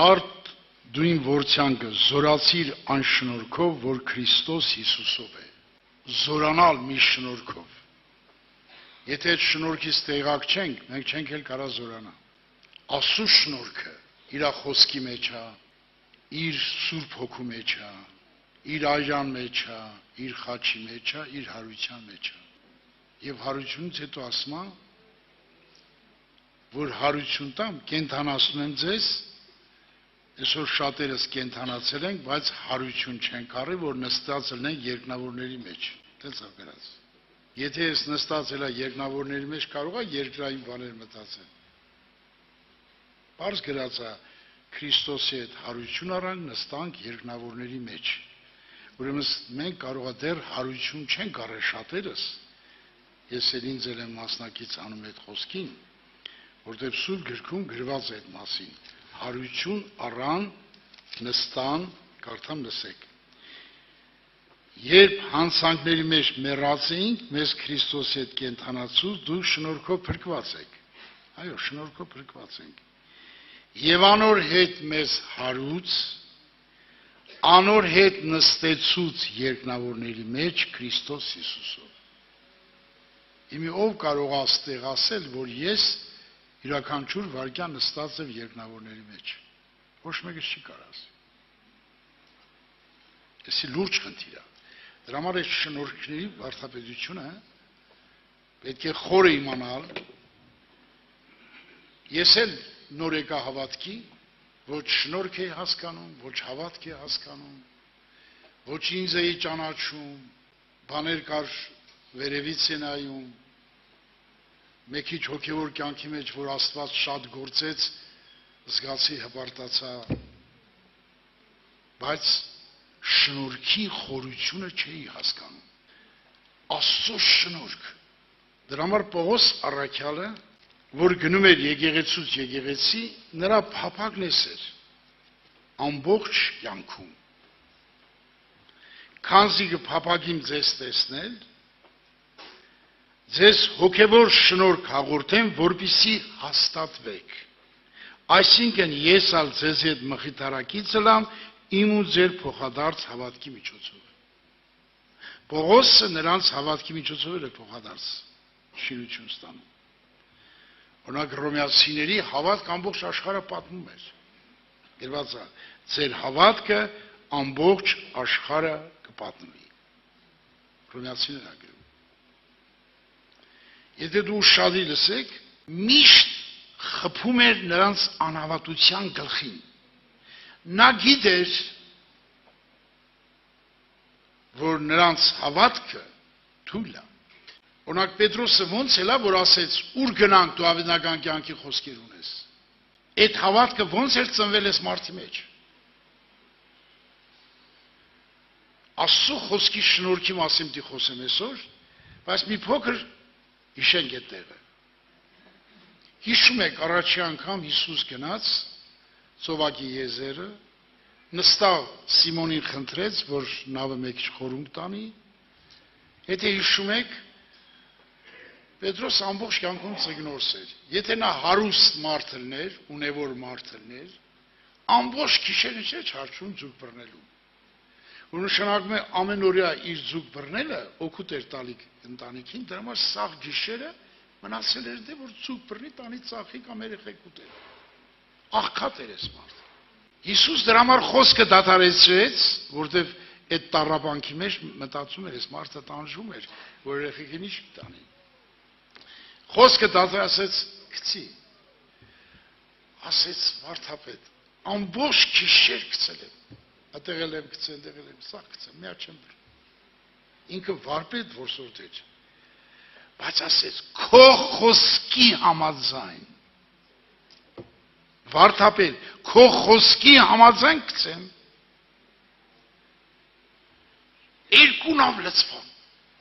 Արդ դույն որցանկը զորացիր այն շնորհքով, որ Քրիստոս Հիսուսով է։ Զորանալ մի շնորհքով։ Եթե այդ շնորհքից տեղակ չենք, մենք չենք էլ կարա զորանալ։ Աստծո շնորհքը իր խոսքի մեջ է, իր Սուրբ Հոգու մեջ է, իր այժան մեջ է, իր խաչի մեջ է, իր հարության մեջ է։ Եվ հարությունից հետո ասում է, որ հարություն տամ, կենթանացնում եմ ձեզ, այսօր շատերս կենթանացել ենք, բայց հարություն չենք առի, որ նստած լինենք երկնավորների մեջ։ Տենց է գրած։ Եթե ես նստածել եմ երկնավորների մեջ, կարող է երկրային բաներ մտածել։ Պարզ գրած է, Քրիստոսի հետ հարություն առանք, նստանք երկնավորների մեջ։ Ուրեմն մենք կարող է դեռ հարություն չենք առել շատերս։ Ես էլ ինձ եմ մասնակից անում այդ խոսքին, որտեղ Սուրբ գրքում գրված է այդ մասին։ Հարություն առան, նստան, կարդամ լսեք։ Երբ հանցանքների մեջ մեռած էինք, մեզ Քրիստոսի հետ կենթանացուց, դու շնորհքով փրկված եք։ Այո, շնորհքով փրկված ենք։ Եվ անոր հետ մեզ հարուց, անոր հետ նստեցուց երկնավորների մեջ Քրիստոս Հիսուսով։ Իմի ով կարող է աստեղ ասել, որ ես յուրաքանչյուր վարքյան նստած եմ երկնավորների մեջ։ Ոչ մեկը չի կարող ասել։ Էսի լուրջ խնդիր է։ Դրա համար այս շնորհքների վարդապետությունը պետք է խորը իմանալ։ Ես էլ նոր եկա հավատքի, ոչ շնորհք էի հասկանում, ոչ հավատք էի հասկանում, ոչ ինձ էի ճանաչում, բաներ կար վերևից է նայում, մեկիչ հոգևոր կյանքի մեջ, որ Աստված շատ գործեց, զգացի հպարտացա, բայց շնորհքի խորությունը չէի հասկանում։ Աստծո շնորհք։ Դրա համար Պողոս առաքյալը, որ գնում էր եկեղեցուց եկեղեցի, նրա փափագն էր ամբողջ կյանքում։ Քանզի կփափագիմ ձեզ տեսնել, ձեզ հոգևոր շնորհք հաղորդեմ, որպեսզի հաստատվեք։ Այսինքն ես ալ ձեզ հետ մխիթարակից ելամ իմ ու ձեր փոխադարձ հավատքի միջոցով։ Պողոսը նրանց հավատքի միջոցով էր փոխադարձ շինություն ստանում։ Օրինակ Հռոմեացիների հավատք ամբողջ աշխարհը պատմում էր։ Գրված է, ձեր հավատքը ամբողջ աշխարհը կպատնվի։ Հռոմեացիներն են գրում։ Եթե դու ուշադիր լսեք, միշտ խփում էր նրանց անհավատության գլխին։ Նա գիտեր, որ նրանց հավատքը թույլ է։ Օրինակ Պետրոսը ոնց էլա, որ ասեց, ուր գնանք դու ավետական կյանքի խոսքեր ունես։ Այդ հավատքը ոնց էր ծնվել այս մարդի մեջ։ Աստծո խոսքի շնորհքի մասին դի խոսեմ այսօր, բայց մի փոքր հիշենք այդ տեղը։ Հիշում եք առաջի անգամ Հիսուս գնաց Ծովակի եզերը, նստավ Սիմոնին խնդրեց, որ նավը մեկ խորհուրդ տանի։ Եթե հիշում եք, Պետրոս ամբողջ կյանքում ծգնորս էր։ Եթե նա հարուստ մարդ լիներ, ունևոր մարդ լիներ, ամբողջ գիշերը չէ չարչում ձուկ բռնելու։ Որ նշանակում է ամենօրյա իր ձուկ բռնելը օգուտ էր տալի ընտանիքին, դրա համար սաղ գիշերը մնացել էր դե որ ձուկ բռնի տանի ծախի կամ երեխեք ուտել։ Աղքատ էր այս մարդը։ Հիսուս դրա համար խոսքը դադարեցրեց, որտեվ այդ տառապանքի մեջ մտածում էր, այս մարդը տանջում էր, որ երեխեքին ինչ տանի։ Խոսքը դադարեցրեց, գցի։ Ասեց վարդապետ, ամբողջ գիշեր գցել եմ։ Այդտեղ եմ գցել, այդտեղ եմ սաղ գցել, միա չեմ բռնել։ Ինքը վարպետ որսորդ էր։ Բայց ասեց, քո խոսքի համաձայն։ Վարդապետ, քո խոսքի համաձայն գցեմ։ Երկու նավ լցվան։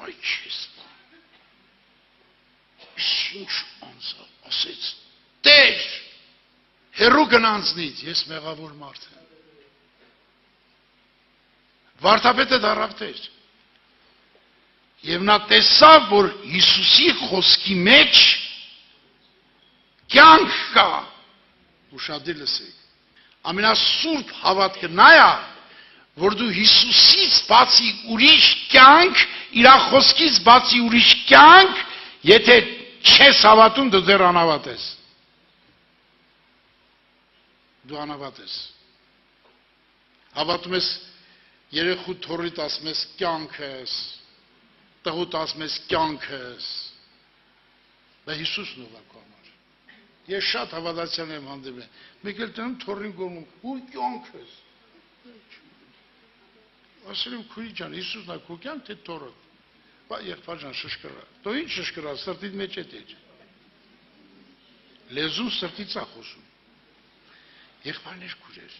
Այ չես բան։ Ինչ անձա, ասեց, Տեր, հեռու գնանցնից, ես մեղավոր մարդ եմ։ Վարդապետը դարավտեր։ Եվ նա տեսավ, որ Հիսուսի խոսքի մեջ կյանք կա։ Ուշադիր լսեք։ ամենասուրբ հավատքը նա է, որ դու Հիսուսից բացի ուրիշ կյանք, իր խոսքից բացի ուրիշ կյանք, եթե չես հավատում, դու դեռ անհավատ ես։ Դու անհավատ ես։ Հավատում ես երեխու թորիդ ասում ես կյանքս, տղուտ ասում ես կյանքս, դա Հիսուսն ով է քո համար։ Ես շատ հավատացյալ եմ հանդիպել, մեկ էլ տնում թորին գոնում, ու կյանքս։ Ասել եմ քույրի ջան, Հիսուսն է քո կյանք, թե թորդ։ Բա եղբայր ջան շշկրա։ Դու ինչ շշկրա, սրտիդ մեջ է դեր։ Լեզուն սրտից է խոսում։ Եղբայրներ քույրեր։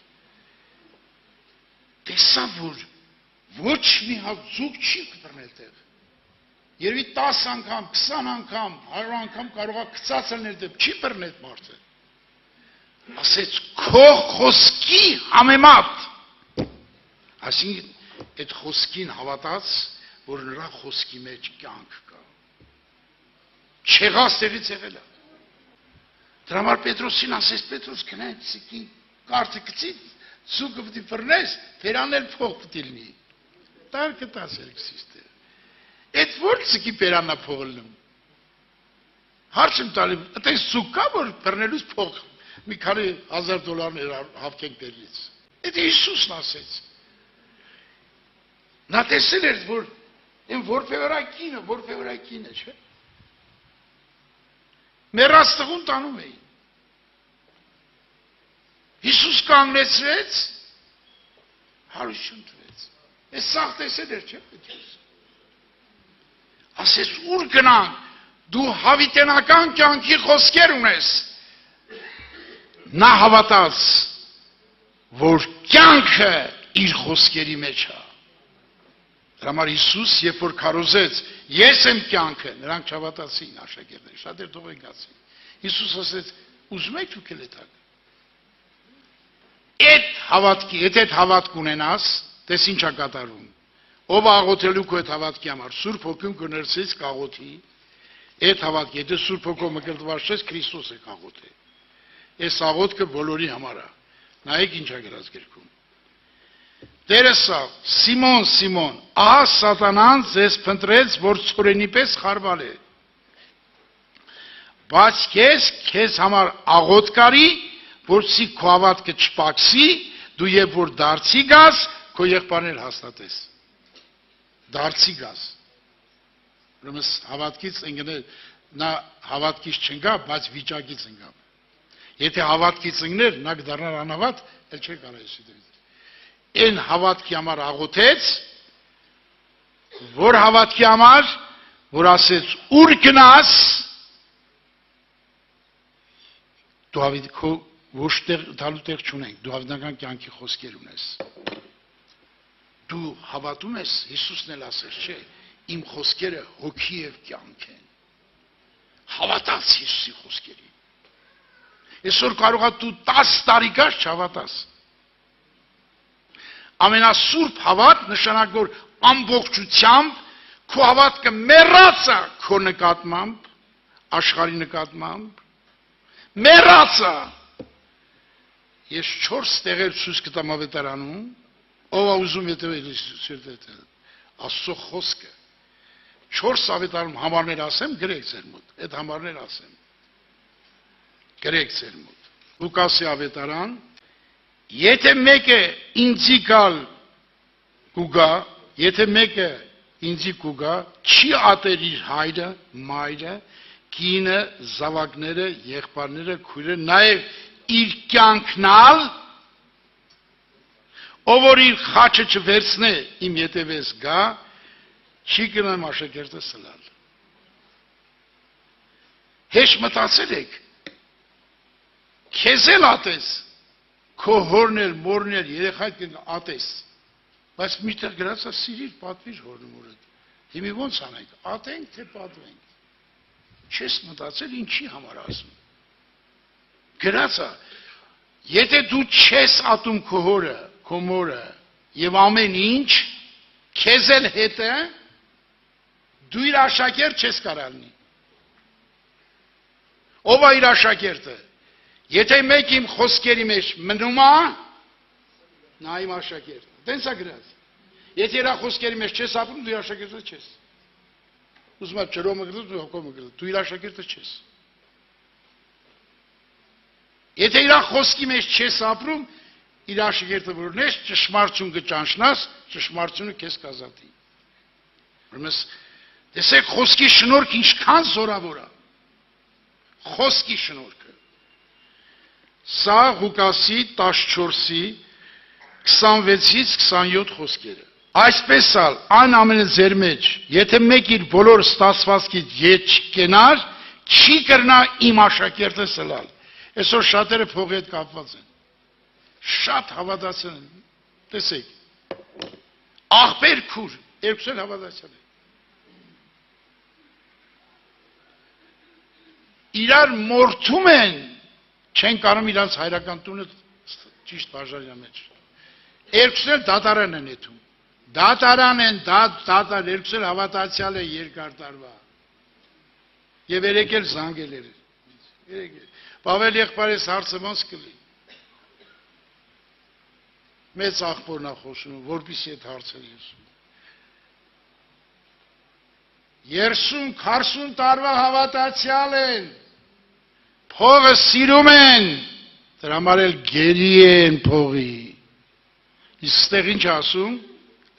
Տեսա որ ոչ մի հատ ձուկ չի կտրնել տեղ։ Երևի 10 անգամ, 20 անգամ, 100 անգամ կարող է գծած լինել դեպ, չի բռնել մարդը։ Ասեց քո խոսքի համեմատ։ Այսինքն այդ խոսքին հավատաց, որ նրա խոսքի մեջ կյանք կա։ Չեղած տեղից եղել է։ Դրա համար Պետրոսին ասեց Պետրոս գնաց սիկի կարծը գցի Սուկը պտի բռնես, պերանել փող պտի լինի։ Տար կտաս երկսիս տեղ։ Էդ որ սկի պերանա փողը լինում։ Հարց եմ տալի, այդպես սուկ կա, որ բռնելուց փող, մի քանի $1000 հավքենք դերից։ Էդ Հիսուսն ասեց։ Նա տեսել էր, որ այն որպևորակինը, չէ։ Մեռած տղուն տանում էին։ Հիսուս կանգնեցրեց, հարություն տվեց։ Այս սաղ տեսել էր, չէ՞ Պետրոս։ Ասեց ուր գնանք, դու հավիտենական կյանքի խոսքեր ունես։ Նա հավատաց, որ կյանքը իր խոսքերի մեջ է։ Դրա համար Հիսուս, երբ որ քարոզեց, ես եմ կյանքը, նրանք չհավատացին աշակերտները, շատեր թողեկացին։ Հիսուս ասեց, ուզում եք դուք էլ այդակ։ Այդ հավատքի, եթե այդ հավատք ունենաս, տես ինչ է կատարում։ Ով աղոթելու քո այդ հավատքի համար, Սուրբ Հոգուն կներծես կաղոթի, այդ հավատքի, եթե Սուրբ Հոգով մկրտված ես, Քրիստոս է կաղոթե։ Այս աղոթքը բոլորի համար է։ Նայեք ինչ է գրած գրքում։ Տերը սա, Սիմոն, Սիմոն, ահա սատանան ձեզ փնտրեց, որ ցորենի պես խարվալ է։ Բայց քեզ համար աղոթ կարի, որսի քո հավատքը չպակսի, դու երբ որ դարձի գաս, քո եղբայրներ հաստատես։ Դարձի գաս։ Ուրեմն հավատքից ընկնել, նա հավատքից չընկա, բայց վիճակից ընկա։ Եթե հավատքից ընկներ, նա կդառնար անհավատ, էլ չէր կարող էսի դեպի։ Այն հավատքի համար աղոթեց, որ հավատքի համար, որ ասեց ուր գնաս, դու հավիտ քո ոչ տալու տեղ չունենք, դու հավիտենական կյանքի խոսքեր ունես։ Դու հավատում ես, Հիսուսն էլ ասեց, չէ, իմ խոսքերը հոգի եւ կյանք են։ Հավատաց Հիսուսի խոսքերին։ Այսօր կարող է դու 10 տարի գաս չհավատաս։ Ամենասուրբ հավատ նշանակում որ ամբողջությամբ քո հավատքը մեռած է քո նկատմամբ, աշխարհի նկատմամբ, մեռած է։ Ես 4 տեղեր ցույց կտամ ավետարանում, ով է ուզում եթե Աստծո խոսքը 4 ավետարանում համարներ ասեմ, գրեք ձեր մոտ, այդ համարներ ասեմ։ Գրեք ձեր մոտ։ Լուկասի ավետարան, եթե մեկը ինձի գալ կուգա, եթե մեկը ինձի կուգա, չի ատեր իր հայրը, մայրը, կինը, զավակները, եղբայրները, քույրերը, նաև իր կյանքնալ, ով որ իր խաչը չվերցնե իմ ետևես գա, չի գնամ աշակերտը սլալ։ Հեշտ մտածել եք, քեզ էլ ատես, քո հորն էլ, մորն էլ, երեխայդ ատես, բայց միտեղ գրած է սիրիր, պատվիր հորն մորդ։ Հիմի ոնց անենք, ատենք, թե պատվենք։ Չես մտածել ինչի համար ասում։ Գրած է, եթե դու չես ատում քո հորը, քո մորը եւ ամեն ինչ, քեզ էլ հետը դու իր աշակերտ չես կարալնի։ Ով է իր աշակերտը։ Եթե մեկ իմ խոսքերի մեջ մնում է, նա իմ աշակերտն է։ Տենց է գրած։ Եթե իր խոսքերի մեջ չես ապրում, դու աշակերտը չես։ Ուզում ես ջրոմը գրել, դու հոգոմը գրել, դու իր աշակերտը չես։ Եթե իր խոսքի մեջ չես ապրում, իր աշակերտը որն ես, ճշմարտություն կճանչնաս, ճշմարտությունը քեզ կազատի։ Ուրեմն տեսեք խոսքի շնորհքը ինչքան զորավոր է։ Խոսքի շնորհքը։ Սա Ղուկասի 14-ի 26-ից 27 խոսքերը։ Այսպես ալ այն ամենը ձեր մեջ, եթե մեկ իր բոլոր ստացվածքից ետ չկենար, չի կրնա իմ աշակերտը սլալ։ Այսօր շատերը փողի հետ կապված են։ Շատ հավատացել են։ Տեսեք։ Աղբեր քուր, երկուսն էլ հավատացել են։ Իրար մորթում են, չեն կարող իրանց հայրական տունը ճիշտ բաժանյա մեջ։ Երկուսն էլ դատարան են եթում։ Դատարան են, դատար, երկուսն էլ հավատացյալ է երկար տարվա։ Եվ երեք էլ զանգել էր։ Պավել եղբայրս հարցը ոնց կլի։ Մեծ աղբորն է խոսում, որպեսզի այդ հարցը լսում։ 30-40 տարվա հավատացյալ են, փողը սիրում են, դրա համար էլ գերի են փողի։ Իսկ ստեղ ինչ ասում,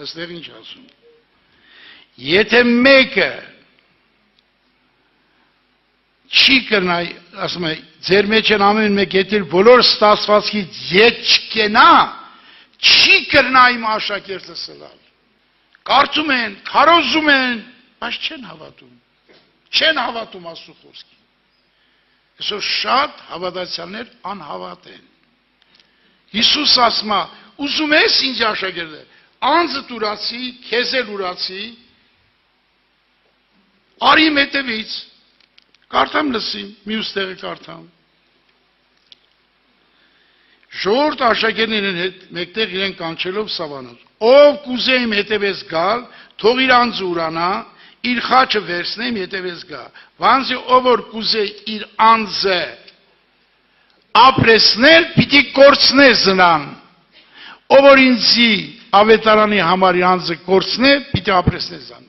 ստեղ ինչ ասում։ Եթե մեկը չի կրնա, ասում է, ձեր մեջ են ամեն մեկ եթե բոլոր ստացվածքից ետ չկենա, չի կրնա իմ աշակերտը սլալ։ Կարծում են, քարոզում են, բայց չեն հավատում։ Չեն հավատում Աստծո խոսքին։ Այսօր շատ հավատացյալներ անհավատ են։ Հիսուս ասում է, ուզում ես ինձ աշակերտը, անձդ ուրացի, քեզ էլ ուրացի, արի իմ հետևից, կարդամ լսիմ, մյուս տեղը կարդամ։ Ժողովուրդ աշակերտներն հետ մեկտեղ իրեն կանչելով Սավանոց, ով կուզե իմ հետևես գալ, թող իր անձը ուրանա, իր խաչը վերցնեմ հետևես գա։ Վանզի ով որ կուզե իր անձը ապրեսնել, պիտի կորցնե զնան։ Ով որ ինձի ավետարանի համար իր անձը կորցնե, պիտի ապրեսնե զան։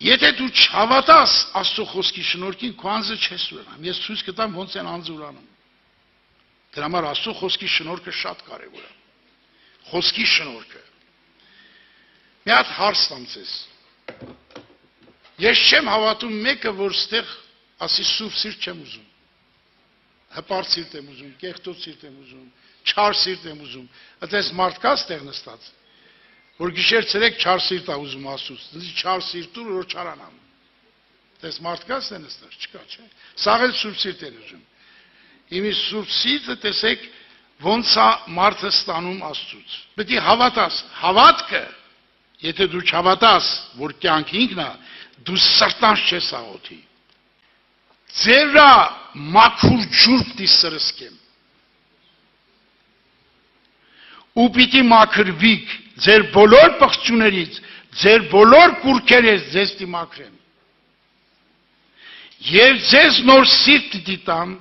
Եթե դու չհավատաս Աստծո խոսքի շնորհքին, քո անձը չես ուրանամ։ Ես ցույց կտամ ոնց են անձը ուրանում։ Դրա համար Աստծո խոսքի շնորհքը շատ կարևոր է։ Խոսքի շնորհքը։ Մի հատ հարց տամ ձեզ։ Ես չեմ հավատում մեկը, որ ստեղ ասի սուրբ սիրտ չեմ ուզում։ Հպարտ սիրտ եմ ուզում, կեղտոտ սիրտ եմ ուզում, չար սիրտ եմ ուզում։ Այդպես մարդ կա ստեղ նստած, որ գիշեր ցերեկ չար սիրտ է ուզում Աստծուց։ Դի չար սիրտուր որ չարանամ։ Այդպես մարդ կա ստեղ նստած, չկա, չէ։ Սաղ էլ սուրբ սիրտ են ուզում։ Իմի սուրբ սիրտը տեսեք ոնց է մարդը ստանում Աստծուց։ Պետք է հավատաս, հավատքը, եթե դու չհավատաս, որ կյանքը ինքն է, դու սրտանց չես աղոթի։ Ձերա մաքուր ջուր պիտի սրսկեմ։ Ու պիտի մաքրվիք ձեր բոլոր պղծություններից, ձեր բոլոր կուրքերից ձեզ պիտի մաքրեմ։ Եվ ձեզ նոր սիրտ պիտի տամ,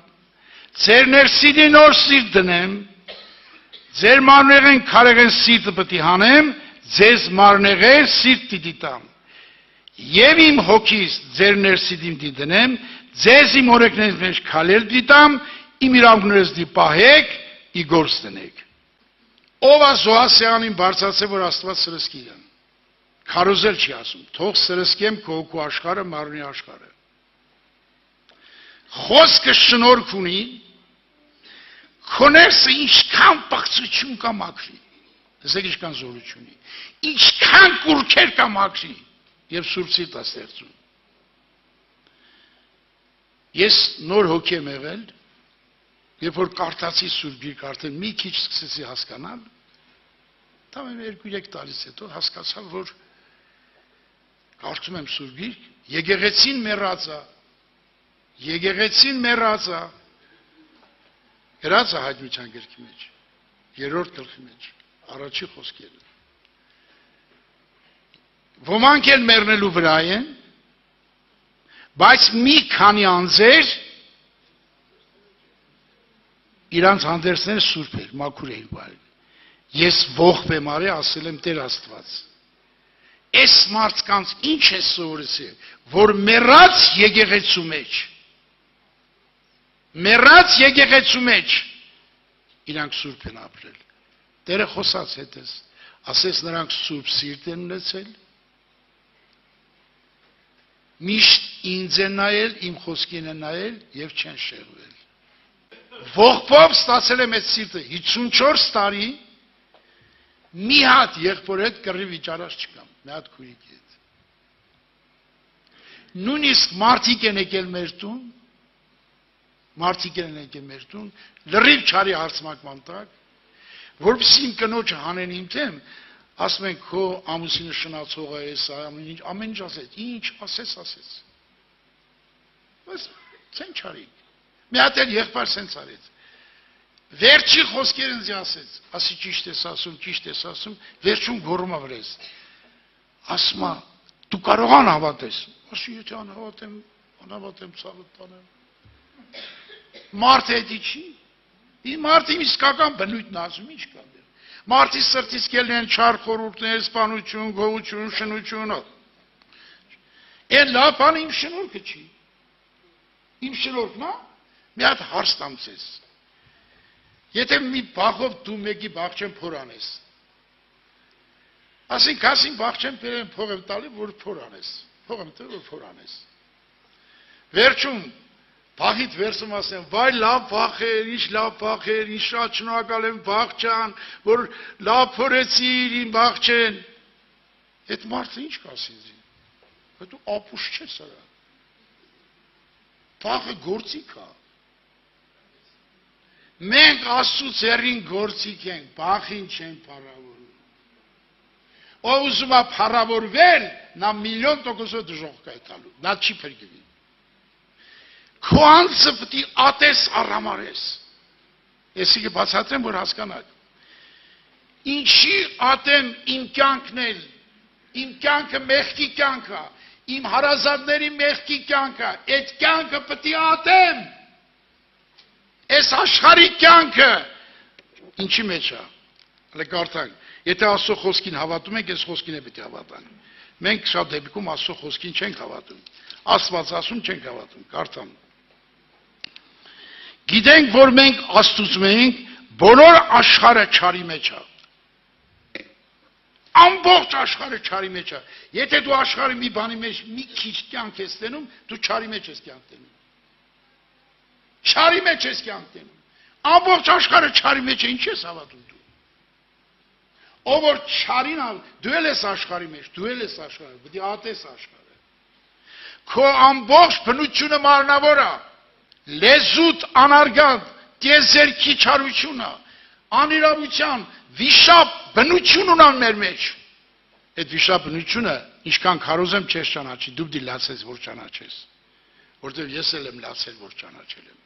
ձեր ներսիդի նոր սիրտ դնեմ, ձեր մարմնեղեն քարեղեն սիրտը պիտի հանեմ, ձեզ մարմնեղեն սիրտ պիտի տամ։ Եվ իմ հոգիս ձեր ներսիդին պիտի դնեմ, ձեզ իմ օրենքներից մեջ քալել պիտի տամ, իմ իրավունքներս պիտի պահեք, ի գործ դնեք։ Ով է Զոհասյանին բարձրացել, որ Աստված սրսկի իրան։ Քարոզել չի ասում, թող սրսկեմ քո հոգու աշխարհը, մարմնի աշխարհը։ Խոսքը շնորհք ունի, քո ներսը ինչքան պղծություն կա մաքրի։ Տեսեք ինչքան զորություն ունի։ Ինչքան կուրքեր կա մաքրի եւ սուրբ սիրտ է ստեղծում։ Ես նոր հոգի եմ եղել, երբ որ կարդացի սուրբ գիրք, արդեն մի քիչ սկսեցի հասկանալ, տամ 2-3 տարից հետո հասկացա, որ կարդում եմ սուրբ գիրք, եկեղեցին մեռած է, գրած է Հայտնության գրքի մեջ, 3-րդ գլխի մեջ, առաջի խոսքերը։ Ոմանք էլ մեռնելու վրա են, բայց մի քանի անձեր իրանց հանդերձները սուրբ էր, մաքուր էին բարին։ Ես ողբ եմ արի, ասել եմ Տեր Աստված։ Այս մարդկանց ինչ է սովորեցել, որ մեռած եկեղեցու մեջ իրանք սուրբ են ապրել։ Տերը խոսած հետս, ասես նրանք սուրբ սիրտ են ունեցել, միշտ ինձ են նայել, իմ խոսքին են նայել և չեն շեղվել։ Ողբով ստացել եմ այդ սիրտը 54 տարի, մի հատ եղբոր հետ կռի վիճարած չկամ, մի հատ քույրիկի հետ։ Նույնիսկ մարդիկ են եկել մեր տուն, լրիվ չարի հարցմակման տակ, որպեսզի իմ կնոջը հանեն իմ դեմ, ասում են քո ամուսինը շնացող է, ամեն ինչ ասեց, ինչ ասեց։ Բայց ցեն չարիք։ Մի հատ էլ եղբայր սենց արեց։ Վերջի խոսքերը ինձ ասեց, ասի ճիշտ ես ասում, վերջում գոռում վրես։ Ասում է, դու կարող անհավատես։ Ասի, եթե անհավատեմ ցավը տանեմ։ Մարդը էդի չի։ Իմ մարդը իմ իսկական բնույթն ասում, ինչ կա դեր։ Մարդի սրտից կելն են չար խորհուրդներ, սպանություն, գողություն, շնություն։ Էն լավ բան իմ շնորհքը չի։ Իմ շնորհքն է, մի հատ հարց տամ ձեզ։ Եթե մի բախով դու մեկի բախչեն փոր անես, ասին բախչեն փող եմ տալի, որ փոր անես։ Վերջում բախիդ վերցում ասեմ, վայ լավ բախեր, ինչ շատ շնորհակալ եմ բախչան, որ լավ փորեցիր իմ բախչեն։ Այդ մարդը ինչ կասի ինձ։ Դու ապուշ չես արա։ Բախը գործիք է։ Մենք Աստծուց հեռին գործիք ենք, բախին չեն փառավորում։ Ով ուզում է փառավորվել, նա 1,000,000% դժոխք է տալու, նա չի փրկվի։ Քո անձը պետք է ատես առամարես։ Եսի կբացատրեմ, որ հասկանաք։ Ինչի ատեմ իմ կյանքն էլ, իմ կյանքը մեղքի կյանք է, իմ հարազատների մեղքի կյանք է, այդ կյանքը պետք է ատեմ։ Այս աշխարհի կյանքը ինչի մեջ է։ Լեկարտանք, եթե Աստծո խոսքին հավատում ենք, այս խոսքին է պետք է հավատանք։ Մենք շատ դեպքում Աստծո խոսքին չենք հավատում։ Աստված ասում չենք հավատում, կարդամ։ Գիտենք, որ մենք Աստծուց ենք, բոլոր աշխարհը չարի մեջ է։ Ամբողջ աշխարհը չարի մեջ է։ Եթե դու աշխարհի մի բանի մեջ մի քիչ կյանք ես տենում, դու չարի մեջ ես կյանք տենում։ Չարի մեջ ես կյանք տենում։ Ամբողջ աշխարհը չարի մեջ է, ինչ ես հավատում դու։ Ով որ չարին ալ, դու ես աշխարհի մեջ, դու ես աշխարհը, պետք է ատես աշխարհը։ Քո ամբողջ բնությունը մարմնավոր է։ Լեզուտ անարգանք, տիեզերքի չարությունը, անիրավության, վիշապ բնություն ունան մեր մեջ։ Այդ վիշապ բնությունը, ինչքան քարոզեմ չես ճանաչի, դու դի լացես, որ ճանաչես, որտեղ ես էլ եմ լացել, որ ճանաչել եմ։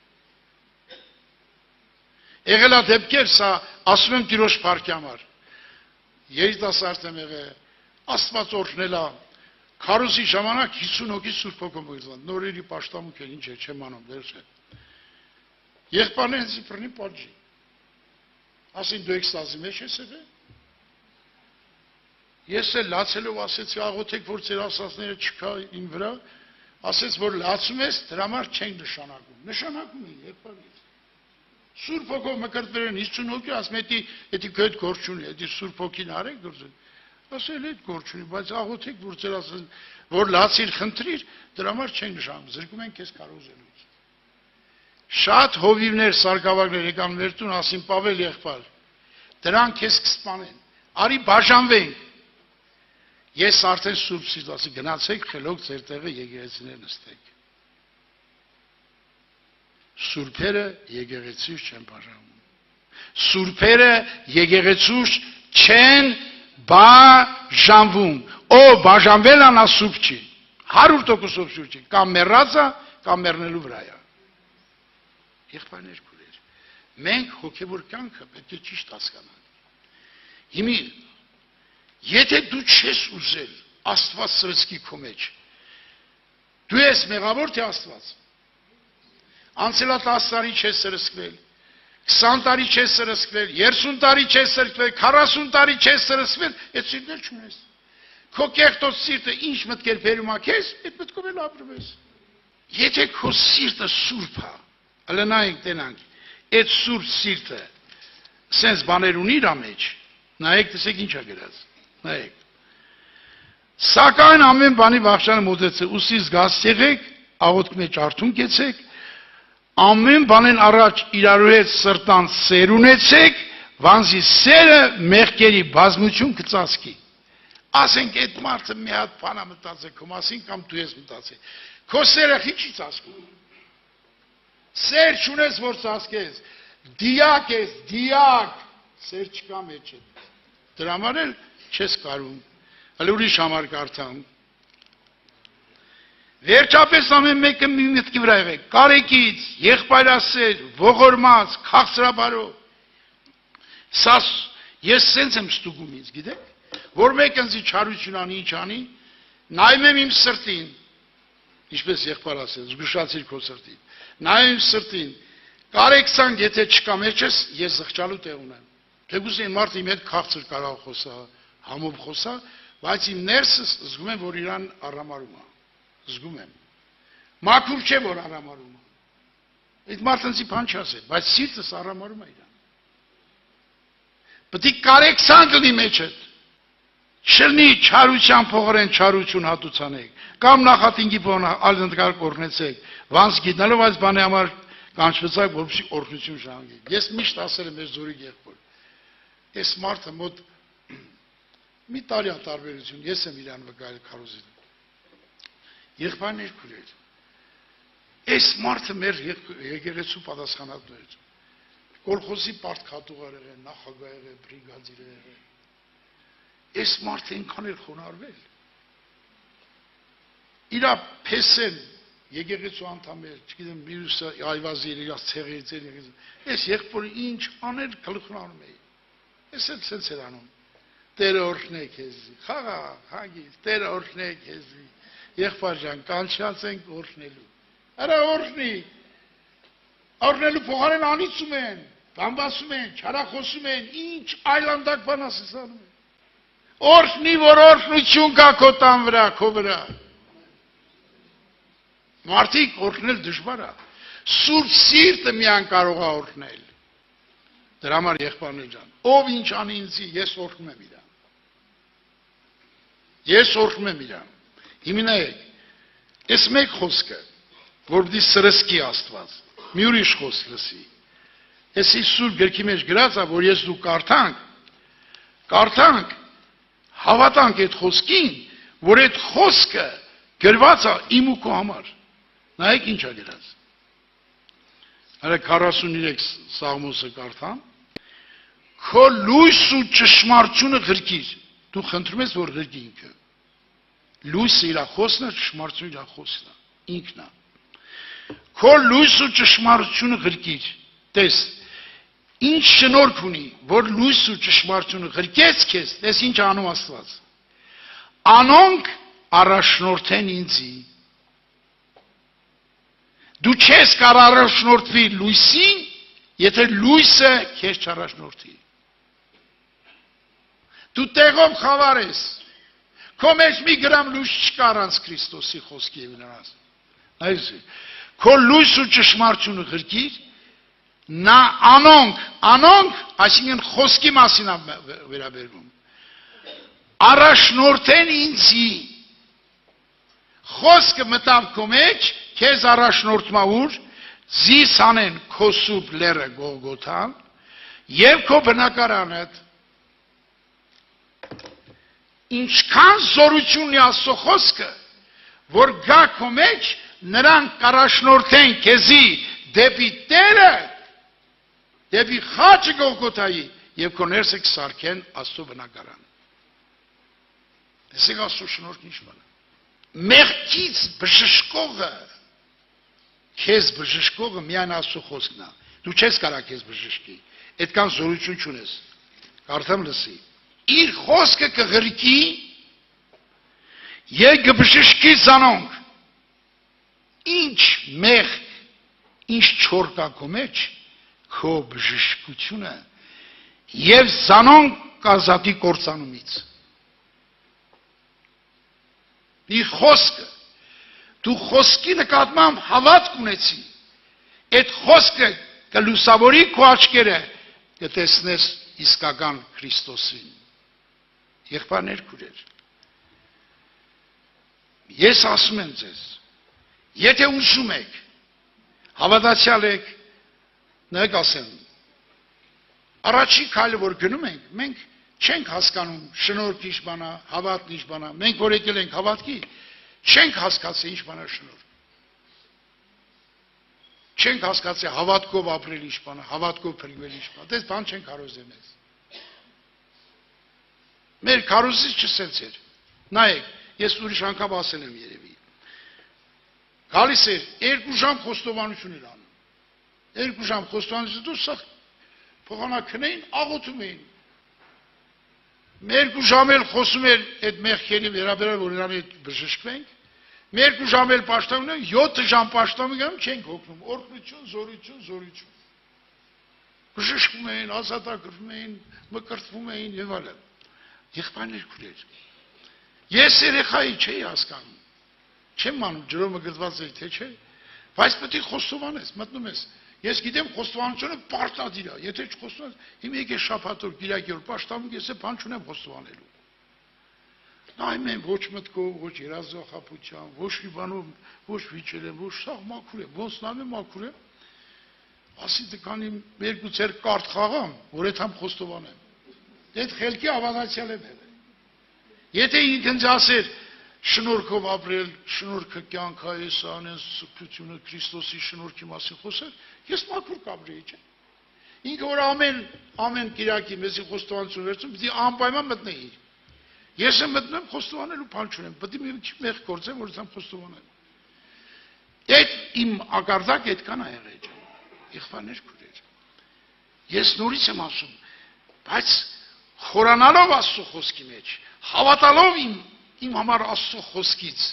Եղել է դեպքեր, սա ասում եմ Տիրոջ փառքի համար։ Երիտասարդ եմ եղել, Աստված օրհնել է, քարոզի ժամանակ 50 հոգի Սուրբ Հոգով գծան, նորերի պաշտամունք է, ինչ է, չեմ անում, դեր չէ։ Եղբայրն ինձ բռնի պատժի։ Ասին դու էքստազի մեջ ես եղել։ Ես էլ լացելով ասեցի, աղոթեք, որ ձեր ասածները չկա իմ վրա, ասեց, որ լացում ես, դրա համար չեն նշանակում։ Նշանակում են, եղբայրից։ Սուրբ Հոգով մկրտվել են 50 հոգի, ասում էդի քո հետ գործ չունի, էդի Սուրբ Հոգին արեք գործ։ Ասել այդ գործ չունի, բայց աղոթեք, որ ձեր ասած, որ լացիր, խնդրիր, դրա համար չեն նշանակում, զրկում են քեզ կարոզելուց։ Շատ հովիվներ, սարգսակներ եկան մեր տուն, ասին Պավել եղբայր, դրանք քեզ կսպանեն, արի բաժանվենք։ Ես արդեն Սուրբ Սիրտ ասի, գնացեք, խելոք ձեր տեղը եկեղեցիներ նստեք։ Սուրբերը եկեղեցուց չեն բաժանվում։ Սուրբերը եկեղեցուց չեն բաժանվում։ Ով բաժանվել անա սուրբ չի։ 100% սուրբ չի։ Կամ մեռած է, կամ մեռնելու վրա է։ Եղբայրներ քույրեր, մենք հոգևոր կյանքը պետք է ճիշտ հասկանանք։ Հիմա եթե դու չես ուզել Աստված սրսկի քո մեջ, դու ես մեղավոր թե Աստված։ Անցյալ 10 տարի չես սրսկվել, 20 տարի չես սրսկվել, 30 տարի չես սրսկվել, 40 տարի չես սրսկվել, այդ սիրտը չունես։ Քո կեղտոտ սիրտը ինչ մտքեր բերում է քեզ, այդ մտքով էլ ապրում ես։ Եթե քո սիրտը սուրբ է, ալնայինք տենանք, այդ սուրբ սիրտը սենց բաներ ունի իր մեջ, նայեք տեսեք ինչ է գրած, նայեք։ Սակայն ամեն բանի վախճանը մոտեցեք, ուսի զգաց եղեք, աղոթքի մեջ արթուն կեցեք, ամեն բանեն առաջ իրարու հետ սրտան սեր ունեցեք, վանզի սերը մեղքերի բազմություն կծածկի։ Ասենք այդ մարդը մի հատ բան է մտածել քո մասին կամ դու ես մտածել։ Քո սերը ինչի ծածկում։ Սեր չունես որ ծածկես, դիակ ես, դիակ, սեր չկա մեջը։ Դրա համար էլ չես կարում։ Հələ ուրիշ համար կարդամ։ Վերջապես ամեն մեկը մի մտքի վրա եղեք, կարեկից, եղբայրասեր, ողորմած, քաղցրաբարո։ Սա ես սենց եմ ստուգում ինձ, գիտեք, որ մեկը ինձ չարություն անի, ինչ անի, նայում եմ իմ սրտին, ինչպես եղբայրասեր, զգուշացիր քո սրտին, նայում իմ սրտին, կարեկցանք, եթե չկա մեջս, ես զղջալու տեղ ունեմ։ Թեկուզ այն մարդը իմ հետ քաղցր կարող խոսա, համով խոսա, բայց իմ ներսս զգում եմ, որ իրան առամարում է։ Զգում եմ։ Մաքուր չէ որ առամարում է։ Այդ մարդը ինձ բան չասել, բայց սիրտս առամարում է իրան։ Պետք է կարեկցանք լինի մեջդ։ Չլինի չարության փողորեն չարություն հատուցանեք, կամ նախատինքի փողոն ալնդկար կորնեցեք, վանց գիտնալով այս բանի համար կանչվեցակ, որպեսզի օրհնություն ժանգեք։ Ես միշտ ասել եմ մեր զորի եղբոր։ Այս մարդը մոտ մի տարի տարբերություն, ես եմ իրան վկայել քարոզին։ Եղբայրներ քուրեր։ Այս մարդը մեր եկեղեցու պատասխանատու էր։ Կոլխոզի պարտքատուղար եղել, նախագահ եղել, բրիգադիր եղել։ Այս մարդը ինքան էր խոնարհվել։ Իրա փեսեն եկեղեցու անդամներ, չգիտեմ, մյուսը այվազի իրաց ցեղերից եկեղեցու։ Այս եղբորը ինչ աներ գլխնանում էի։ Ես էլ ցենց էր անում։ Տերը օրհնե քեզ, խաղա, հագի, Տերը օրհնե քեզ։ Եղբայր ջան, կանչացենք օրհնելու։ Արա օրհնի։ Օրհնելու փոխարեն անիծում են, բամբասում են, չարախոսում են, ինչ այլանդակ բան ասում են։ Օրհնի, որ օրհնություն կա քո տան վրա, քո վրա։ Մարդիկ օրհնել դժվար է։ Սուրբ սիրտը միան կարող է օրհնել։ Դրա համար եղբայրներ ջան, ով ինչ անի ինձի, ես օրհնում եմ իրան։ Ես օրհնում եմ իրան։ Հիմնայեք, ես մեկ խոսքը, որ պիտի սրսկի Աստված, մի ուրիշ խոսք լսի։ Ես Սուրբ գրքի մեջ գրած է, որ ես դու կարդանք, հավատանք այդ խոսքին, որ այդ խոսքը գրված է իմ ու քո համար։ Նայեք ինչ է գրած։ Հələ 43 Սաղմոսը կարդամ։ Քո լույս ու ճշմարտությունը գրկիր։ Դու խնդրում ես, որ գրկի ինքը։ Լույսը իր խոսքն է, ճշմարտությունը իր խոսքն է, ինքն է։ Քո լույս ու ճշմարտությունը գրկիր։ Տես, ինչ շնորհք ունի, որ լույս ու ճշմարտությունը գրկեց քեզ, տես ինչ անում Աստված։ Անոնք առաջնորդեն ինձի։ Դու չես կարող առաջնորդվի լույսին, եթե լույսը քեզ չառաջնորդի։ Դու տեղով խավար ես։ Քո մեջ մի գրամ լույս չկա առանց Քրիստոսի խոսքի եւ նրանց։ Այսինքն, քո լույս ու ճշմարտությունը գրկիր, նա անոնք, այսինքն խոսքի մասին է վերաբերվում։ Առաջնորդեն ինձի։ Խոսքը մտավ քո մեջ, քեզ առաջնորդում է ուր, զիս անեն քո սուրբ լերը Գողգոթան եւ քո բնակարանդ։ Ինչքան զորությունն է Աստծո խոսքը, որ գա քո մեջ, նրանք կառաջնորդեն քեզի դեպի Տերը, դեպի խաչը Գողգոթայի եւ քո ներսը կսարքեն Աստծո բնակարան։ Տեսեք Աստծո շնորհքն ինչ բան է։ Մեղքից բժշկողը, քեզ բժշկողը միայն Աստծո խոսքն է։ Դու չես կարող քեզ բժշկի։ Այդքան զորություն չունես։ Կարդամ լսի։ Իր խոսքը կղրկի եւ կբժշկի զանոնք։ Ինչ մեղ, ինչ չոր կա քո մեջ, քո բժշկությունը եւ զանոն կազատի կործանումից։ Ի խոսքը դու խոսքի նկատմամբ հավատք ունեցի, այդ խոսքը կլուսավորի քո աչքերը, կտեսնես իսկական Քրիստոսին։ Եղբայրներ, քույրեր, ես ասում եմ ձեզ, եթե ուզում եք, հավատացյալ եք, նայեք ասեմ, առաջի քայլը որ գնում ենք, մենք չենք հասկանում շնորհքը ինչ բան է, հավատն ինչ բան է, մենք որ եկել ենք հավատքի, չենք հասկացել ինչ բան է շնորհ։ Չենք հասկացել հավատքով ապրել ինչ բան է, հավատքով փրկվել ինչ բան է, դες բան չենք կարոզել մեզ։ Մեր քարոզից չսենց էր։ Նայեք, ես ուրիշ անգամ ասել եմ երևի։ Գալիս էր 2 ժամ խոստովանություն էր անում։ 2 ժամ խոստովանություն դու սա փոխանակնեին, աղոթում էին։ 2 ժամ էլ խոսում էր այդ մեղքերի վերաբերյալ, որ իրան հետ բժշկվենք։ 2 ժամ էլ պաշտպանում են, 7 ժամ պաշտպանում են, չենք հոգնում։ Օրհնություն, զորություն, զորություն։ Բժշկվում էին, ազատագրվում էին, մկրտվում էին եւ այլն։ Եղբայրներ, քույրեր, ես երեխայի չէի հասկանում, չեմ անում ջրով մկրտված էր, թե չէ, բայց պետք է խոստովանես, մտնում ես, ես գիտեմ խոստովանությունը պարտադիր է, եթե չխոստովանես, հիմա եկե շաբաթօր, կիրակի օր պաշտպանում, ես բան չունեմ խոստովանելու։ Նայում եմ ոչ մտքով, ոչ երազախապության, ոչ մի բանով, ոչ վիճել եմ, ոչ սաղ մաքուր եմ, ոնց նայում եմ մաքուր եմ, ասի դկանի 2 ծեր կարդ խաղամ, որ այդ համ խոստովանեմ։ Այդ խելքի հավատացյալ եմ եղել։ Եթե ինքն ասեր շնորհքով ապրել, շնորհքը կյանք է, ես անեն սփությունը Քրիստոսի շնորհքի մասին խոսել, ես մաքուր կապրեի, չէ՞։ Ինքը որ ամեն կիրակի մեզի խոստովանություն վերցում, պիտի անպայման մտնեի։ Ես եմ մտնում խոստովանելու բան չունեմ, պետք է մի մեղ գործեմ, որ ցամ խոստովանեմ։ Այդ իմ ակարդակը այդքան է եղել։ Եղբայրներ, քույրեր։ Ես նորից եմ ասում, բայց խորանալով Աստծո խոսքի մեջ, հավատալով իմ համար Աստծո խոսքից,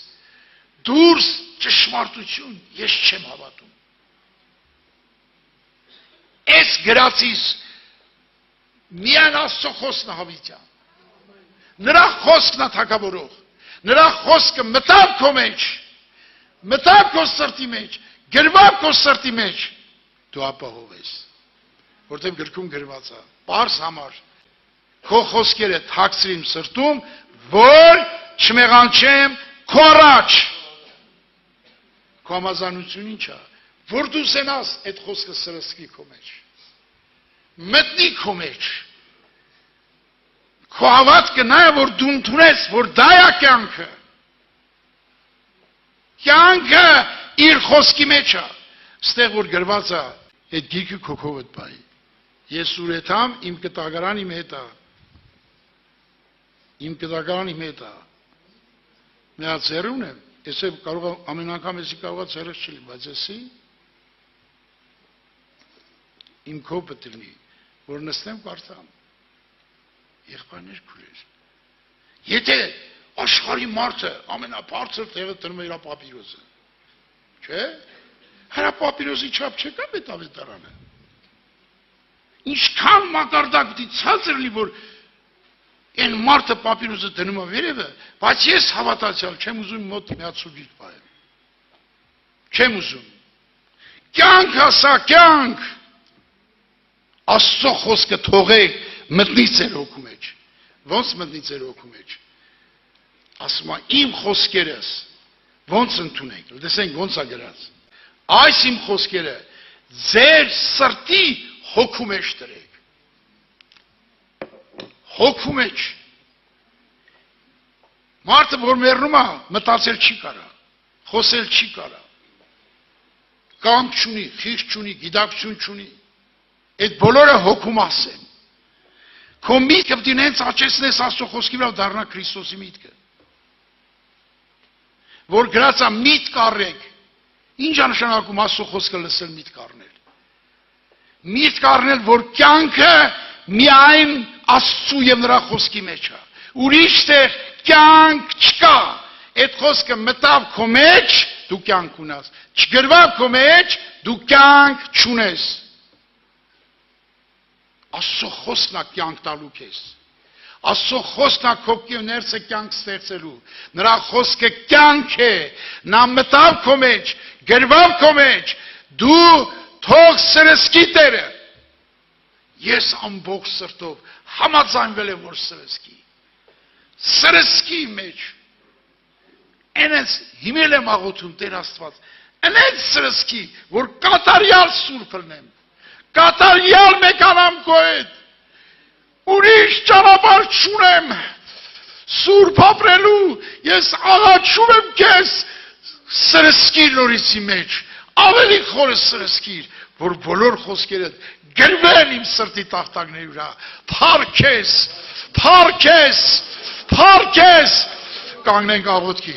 դուրս ճշմարտություն ես չեմ հավատում։ Այս գրածից միայն Աստծո խոսքն է հավիտյան։ Նրա խոսքն է թագավորող, նրա խոսքը մտավ քո մեջ, մտավ քո սրտի մեջ, գրվավ քո սրտի մեջ, դու ապահով ես, որտեղ գրքում գրված է, պարզ համար, քո խոսքերը թաքցրիմ սրտում, որ չմեղանչեմ քո առաջ, քո համազանություն ինչ է, որ դու սենաս այդ խոսքը սրսկի քո մեջ, մտնի քո մեջ, քո հավատքը նա է, որ դու ընդունես, որ դա է կյանքը։ Կյանքը իր խոսքի մեջ է։ Ստեղ որ գրված է, այդ գիրքը քոքովդ բայ։ Ես ուրեթամ իմ կտագարանի հետ է։ Իմ կտագարանի հետ է։ Նա ծերուն եմ, ես կարող ամեն անգամ էսի կարող ծերս չլի, բայց էսի իմ քոպը տրնի, որ նստեմ կարդամ։ Եղբայրներ, քույրեր, եթե աշխարհի մարդը ամենաբարձր տեղը տրում է իր պապիրոսը, չէ՞, հրա պապիրոսի չափ չկա պետավետարանը։ Ինչքան մակարդակ պիտի ցածր լինի, որ այն մարդը պապիրոսը դնում է վերևը, բայց ես հավատացյալ չեմ ուզում մոտ միացուգիր պահել։ Չեմ ուզում։ Կյանք ասա, կյանք։ Աստծո խոսքը թողեք մտնի ձեր հոգու մեջ, ոնց մտնի ձեր հոգու մեջ, ասում է իմ խոսքերս, ոնց ընդունենք, տեսենք ոնց է գրած, այս իմ խոսքերը ձեր սրտի հոգու մեջ տրեք, հոգու մեջ, մարդը որ մեռնում է, մտածել չի կարա, խոսել չի կարա, կամք չունի, խիղճ չունի, գիտակցություն չունի, այդ բոլորը հոգու մաս են, քո միտքը պետք է նենց աճեցնես Աստծո խոսքի վրա դառնա Քրիստոսի միտքը։ Որ գրած է միտք առեք։ Ինչ է նշանակում Աստծո խոսքը լսել միտք առնել։ Միտք առնել, որ կյանքը միայն Աստծու եւ նրա խոսքի մեջ է։ Ուրիշ տեղ կյանք չկա։ Այդ խոսքը մտավ քո մեջ, դու կյանք ունես։ Չգրվավ քո մեջ, դու կյանք չունես։ Աստծո խոսքն է կյանք տալու քեզ։ Աստծո խոսքն է քո ներսը կյանք ստեղծելու։ Նրա խոսքը կյանք է։ Նա մտավ քո մեջ, գրվավ քո մեջ։ Դու թող սրսկի Տերը։ Ես ամբողջ սրտով համաձայնվել եմ որ սրսկի։ Սրսկի մեջ։ Այնպես հիմել եմ աղոթում Տեր Աստված։ Այնպես սրսկի, որ կատարյալ սուրբ լինեմ։ Կատարյալ մեկանամ քո հետ։ Ուրիշ ճանապարհ չունեմ։ Սուրբ ապրելու ես աղաչում եմ քեզ սրսկի նորիցի մեջ։ Ավելի խորը սրսկիր, որ բոլոր խոսքերը գրվեն իմ սրտի տախտակների վրա։ Փառքես, փառքես, փառքես։ Կանգնենք աղոթքի։